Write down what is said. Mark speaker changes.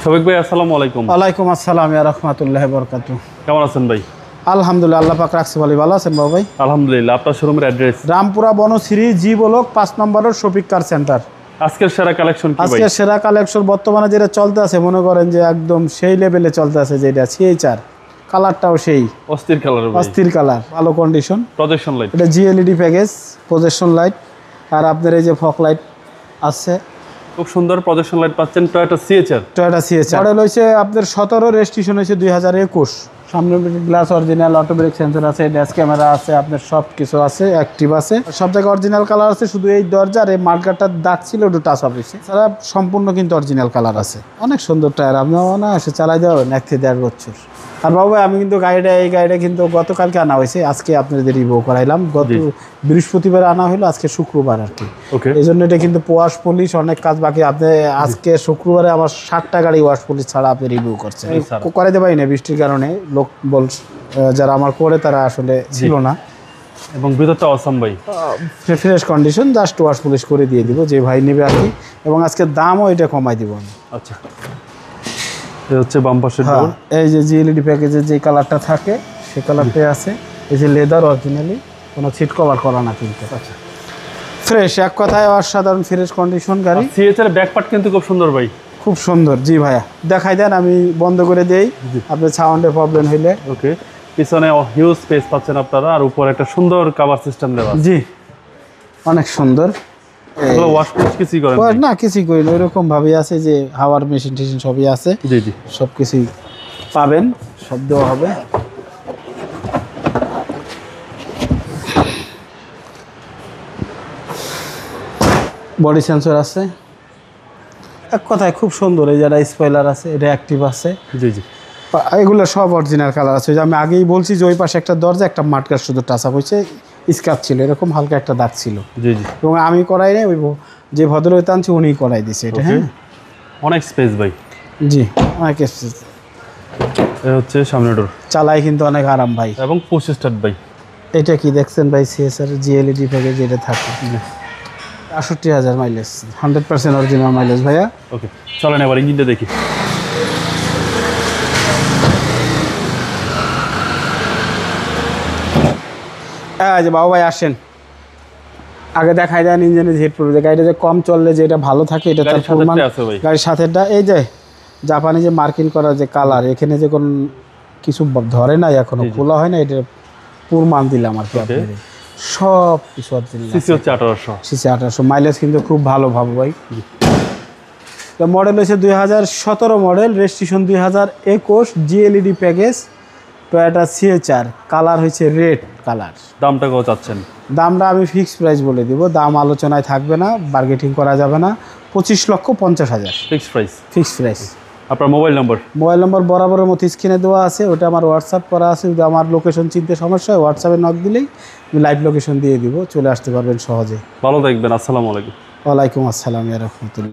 Speaker 1: শফিক ভাই আসসালামু আলাইকুম।
Speaker 2: ওয়ালাইকুম আসসালাম ইয়া রাহমাতুল্লাহি ওয়া বারাকাতুহু।
Speaker 1: কেমন আছেন ভাই?
Speaker 2: আলহামদুলিল্লাহ, আল্লাহ পাক রাখছে ভালো। ভালো আছেন বাবা ভাই?
Speaker 1: আলহামদুলিল্লাহ। আপনার শোরুমের address?
Speaker 2: Rampura Banasree G block 5 নম্বরের শফিক কার সেন্টার।
Speaker 1: আজকের সেরা কালেকশন কি ভাই?
Speaker 2: আজকের সেরা কালেকশন বর্তমানে যেটা চলতে আছে, মনে করেন যে একদম সেই লেভেলে চলতে আছে, যেটা সিএইচআর কালারটাও সেই
Speaker 1: অস্থির কালার ভাই,
Speaker 2: অস্থির কালার, ভালো কন্ডিশন।
Speaker 1: প্রজেকশন লাইট,
Speaker 2: এটা জিএলইডি প্যাকেজ, প্রজেকশন লাইট, আর আপনার এই যে ফক লাইট আছে।
Speaker 1: খুব সুন্দর প্রজেকশন লাইট পাচ্ছেন। টয়োটা সিএচআর,
Speaker 2: টয়োটা সিএচআর মডেল হইছে আপনার 17, রেজিস্ট্রেশন হইছে 2021। সামনে glass original, auto break sensor আছে, ড্যাশ ক্যামেরা আছে, আপনার সব কিছু আছে, অ্যাক্টিভ আছে, সব জায়গায় অরিজিনাল কালার আছে। শুধু এই দরজার এই মার্কারটার দাগ ছিল, ওটা টাচ অফ হয়েছে, তারা সম্পূর্ণ কিন্তু অরিজিনাল কালার আছে। অনেক সুন্দর টায়ার, আপনার না এসে চালাই দেবেন 1 থেকে 1.5 বছর। আর বাবু আমি কিন্তু এই গাড়িটা কিন্তু গতকালকে আনা হয়েছে, আজকে আপনাদের রিভিউ করাইলাম। গত বৃহস্পতিবার আনা হলো, আজকে শুক্রবার আর কি। এই জন্য এটা কিন্তু ওয়াশ পলিশ অনেক কাজ বাকি। আপনি আজকে শুক্রবারে আমার 60টা গাড়ি ওয়াশ পলিশ ছাড়া আপনি রিভিউ করছেন, করাইতে পারি না বৃষ্টির কারণে। লোক বল যারা আমার করে তারা আসলে ছিল না।
Speaker 1: এবং ভিতরটা অসাম ভাই,
Speaker 2: fresh condition, just wash polish করে দিয়ে দিব যে ভাই নেবে আর কি। এবং আজকে দামও এটা কমাই দিব আমি।
Speaker 1: আচ্ছা, এই হচ্ছে বাম পাশের ডোর।
Speaker 2: এই যে জিএলইডি প্যাকেজে যে কালারটা থাকে সেই কালারটাই আছে। এই যে লেদার অরিজিনালি, কোনো সিট কভার করা না কিন্তু।
Speaker 1: আচ্ছা,
Speaker 2: ফ্রেশ, এক কথায় অসাধারণ ফ্রেশ কন্ডিশন গাড়ি।
Speaker 1: সিএচআর ব্যাক পার্ট কিন্তু খুব সুন্দর ভাই,
Speaker 2: খুব সুন্দর। জি ভাইয়া দেখাই দেন, আমি বন্ধ করে দেই আপনার সাউন্ডের প্রবলেম হইলে।
Speaker 1: ওকে, পিছনে হিউজ স্পেস পাচ্ছেন আপনারা, আর উপরে একটা সুন্দর কভার সিস্টেম দেওয়া আছে।
Speaker 2: জি অনেক সুন্দর।
Speaker 1: এগুলো ওয়াশ পলিশ কিছুই করেন
Speaker 2: না, কিছুই করি না, ওইরকম ভাবেই আছে যে হাওয়ার মেশিন টেশিন সবই আছে।
Speaker 1: জি জি,
Speaker 2: সব কিছুই পাবেন, সব দেওয়া হবে। বডি সেন্সর আছে, এক কথায় খুব সুন্দর। এই যারা স্পয়লার আছে, এটা অ্যাক্টিভ আছে।
Speaker 1: জি জি,
Speaker 2: এগুলো সব অরিজিনাল কালার আছে। যে আমি আগেই বলছি যে ওই পাশে একটা দরজা, একটা মাটকার শুধু টাচ আপ হয়েছে, স্ক্র্যাচ ছিল, এরকম হালকা একটা দাগ ছিল।
Speaker 1: জি জি,
Speaker 2: এবং আমি করাই নাই, ওই যে ভদ্রলোক আনছি উনিই করাই দিছে এটা। হ্যাঁ,
Speaker 1: অনেক স্পেস ভাই।
Speaker 2: জি অনেক স্পেস।
Speaker 1: এই হচ্ছে সামনে ডোর,
Speaker 2: চালাই কিন্তু অনেক আরাম ভাই।
Speaker 1: এবং পুশ স্টার্ট ভাই।
Speaker 2: এটা কি দেখছেন ভাই? সিএসআর জিএলইডি প্যাকেজ এটা থাকে। ৬৮,০০০ মাইলেজ, 100% অরিজিনাল মাইলেজ ভাইয়া।
Speaker 1: ওকে, চলেন এবার ইঞ্জিনটা দেখি।
Speaker 2: যে বাবু ভাই আসেন, আগে দেখাই দেন ইঞ্জিনের হিট প্রুফ। গাড়িটা যে কম চললে যে এটা ভালো থাকে, এটা তার প্রমাণ। গাড়ির সাথেটা এই যে জাপানি যে মার্কিং করা যে কালার, এখানে যে কোন কিছু ধরে নাই, এখনো খোলা হয় না, এটা প্রমাণ দিলাম আর কি আপনাদের। সব কিছু
Speaker 1: সিসি হচ্ছে 1800,
Speaker 2: সিসি 1800, মাইলেজ কিন্তু খুব ভালো ভাবু ভাই। তো মডেল হচ্ছে 2017 model, registration 2021, GLED package, Toyota CHR, colour হচ্ছে রেড কালার।
Speaker 1: দামটা কত চাচ্ছেন?
Speaker 2: দামটা আমি ফিক্সড প্রাইস বলে দিব, দাম আলোচনায় থাকবে না, বার্গেটিং করা যাবে না। 25,50,000
Speaker 1: ফিক্সড প্রাইস।
Speaker 2: Fixed price.
Speaker 1: আপনার মোবাইল নম্বর
Speaker 2: বরাবরের মতো স্ক্রিনে দেওয়া আছে, ওটা আমার হোয়াটসঅ্যাপ করা আছে। যদি আমার লোকেশন চিনতে সমস্যা হয়, হোয়াটসঅ্যাপে নক দিলেই আমি লাইভ লোকেশন দিয়ে দিব, চলে আসতে পারবেন সহজে।
Speaker 1: ভালো থাকবেন। আসসালামু আলাইকুম।
Speaker 2: ওয়ালাইকুম আসসালাম ইয়া রাহমাতুল্লাহ।